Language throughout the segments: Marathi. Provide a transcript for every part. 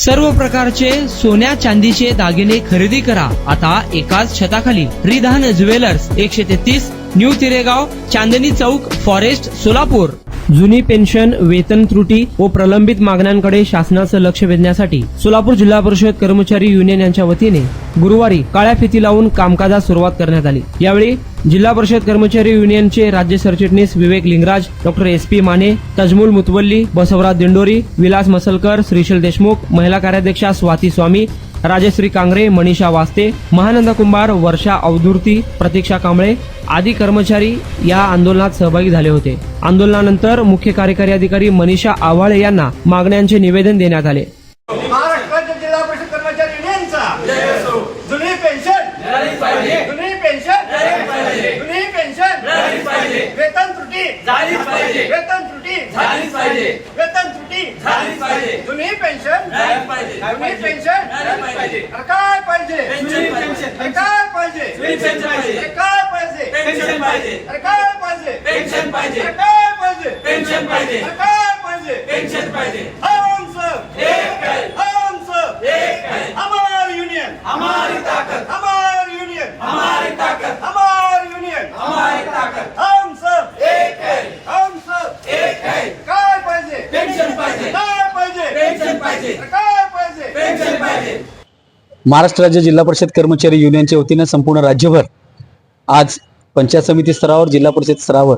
सर्व प्रकारचे सोन्या चांदीचे दागिने खरेदी करा आता एकाच छताखाली. Ridhan jewellers 133 new तिरेगाव, Chandni Chowk, forest, Solapur. जुनी पेन्शन, वेतन त्रुटी व प्रलंबित मागण्यांकडे शासनाचं लक्ष वेधण्यासाठी सोलापूर जिल्हा परिषद कर्मचारी युनियन यांच्या वतीने गुरुवारी काळ्या फिती लावून कामकाजास सुरुवात करण्यात आली. यावेळी जिल्हा परिषद कर्मचारी युनियनचे राज्य सरचिटणीस विवेक लिंगराज, डॉक्टर SP माने, तजमुल मुतवल्ली, बसवराज दिंडोरी, विलास मसलकर, श्रीशल देशमुख, महिला कार्याध्यक्षा स्वाती स्वामी, राजश्री कांगरे, मनीषा वास्ते, महानंदा कुंभार, वर्षा अवधूर्ती, प्रतीक्षा कांबळे आदी कर्मचारी या आंदोलनात सहभागी झाले होते. आंदोलनानंतर मुख्य कार्यकारी अधिकारी मनीषा आव्हाळे यांना मागण्यांचे निवेदन देण्यात आले. महाराष्ट्र जिल्हा परिषद कर्मचारी युनियनचा जुनी पेन्शन मिळाली पाहिजे, जुनी पेन्शन मिळाली पाहिजे, जुनी पेन्शन मिळाली पाहिजे, वेतन त्रुटी झाली पाहिजे, वेतन त्रुटी झाली पाहिजे, वेतन त्रुटी झाली पाहिजे, जुनी पेन्शन मिळाली पाहिजे, जुनी पेन्शन मिळाली पाहिजे. काय पाहिजे? जुनी पेन्शन. काय पाहिजे? जुनी पेन्शन पाहिजे. काय पाहिजे? पेन्शन पाहिजे. काय पाहिजे? पेन्शन पाहिजे. काय पाहिजे? पेन्शन पाहिजे. काय पाहिजे? पेन्शन पाहिजे. हम सब एक है, हम सब एक है. हमारी यूनियन हमारी ताकत, हमारी यूनियन हमारी ताकत, हमारी यूनियन हमारी ताकत. हम सब एक है, हम सब एक है. काय पाहिजे? पेन्शन पाहिजे. काय पाहिजे? पेन्शन पाहिजे. काय पाहिजे? पेन्शन पाहिजे. महाराष्ट्र राज्य जिल्हा परिषद कर्मचारी युनियनच्या वतीने संपूर्ण राज्यभर आज पंचायत समिती स्तरावर, जिल्हा परिषद स्तरावर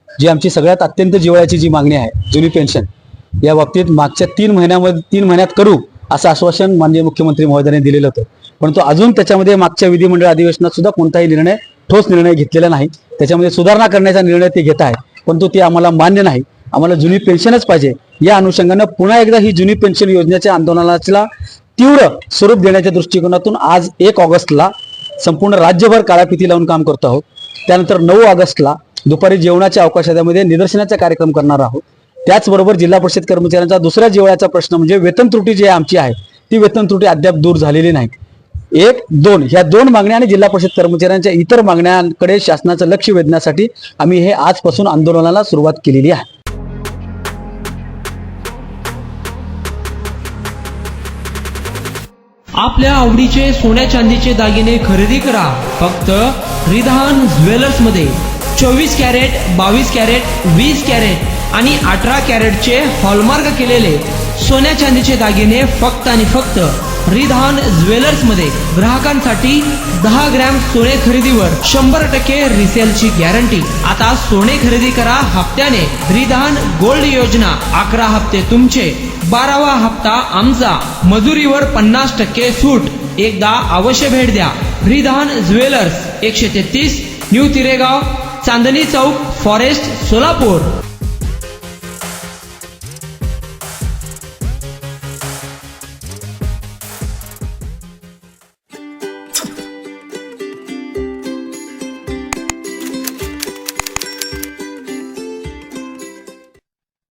जी आमची सगळ्यात अत्यंत जिव्हाळ्याची जी मागणी आहे, जुनी पेन्शन, या बाबतीत मागच्या 3 महिन्यात करू असं आश्वासन माननीय मुख्यमंत्री महोदयांनी दिलेलं होतं. परंतु अजून त्याच्यामध्ये मागच्या विधिमंडळ अधिवेशनात सुद्धा कोणताही ठोस निर्णय घेतलेला नाही. त्याच्यामध्ये सुधारणा करण्याचा निर्णय ते घेत आहे, परंतु ते आम्हाला मान्य नाही. आम्हाला जुनी पेन्शनच पाहिजे. या अनुषंगानं पुन्हा एकदा ही जुनी पेन्शन योजनेच्या आंदोलनाला तीव्र स्वरूप देण्याच्या दृष्टिकोनातून आज 1 ऑगस्टला संपूर्ण राज्यभर काळ्या फिती लावून काम करतो आहोत. त्यानंतर 9 ऑगस्टला दुपारी जेवणाच्या अवकाशामध्ये निदर्शनाचा कार्यक्रम करणार आहोत. त्याचबरोबर जिल्हा परिषद कर्मचाऱ्यांचा दुसरा जिव्हाळ्याचा प्रश्न म्हणजे वेतन त्रुटी जी आमची आहे ती वेतन त्रुटी अद्याप दूर झालेली नाही. 1, 2 ह्या 2 मागण्या आणि जिल्हा परिषद कर्मचाऱ्यांच्या इतर मागण्यांकडे शासनाचं लक्ष वेधण्यासाठी आम्ही हे आजपासून आंदोलनाला सुरुवात केलेली आहे. आपल्या आवडीचे सोन्या चांदीचे दागिने खरेदी करा फक्त रिधान ज्वेलर्स मध्ये. 24 कॅरेट, 22 कॅरेट, 20 कॅरेट आणि 18 कॅरेटचे हॉलमार्क केलेले सोन्या चांदीचे दागिने फक्त आणि फक्त रिधान ज्वेलर्स मध्ये. ग्राहकांसाठी 10 ग्रॅम सोने खरेदीवर 100% रिसेलची गॅरंटी. आता सोने खरेदी करा हप्त्याने. रिधान गोल्ड योजना, 11 हप्ते तुमचे, 12वा हप्ता आमचा. मजुरीवर 50% सूट. एकदा अवश्य भेट द्या. Ridhan jewellers 133 new तिरेगाव, Chandni Chowk, forest, Solapur.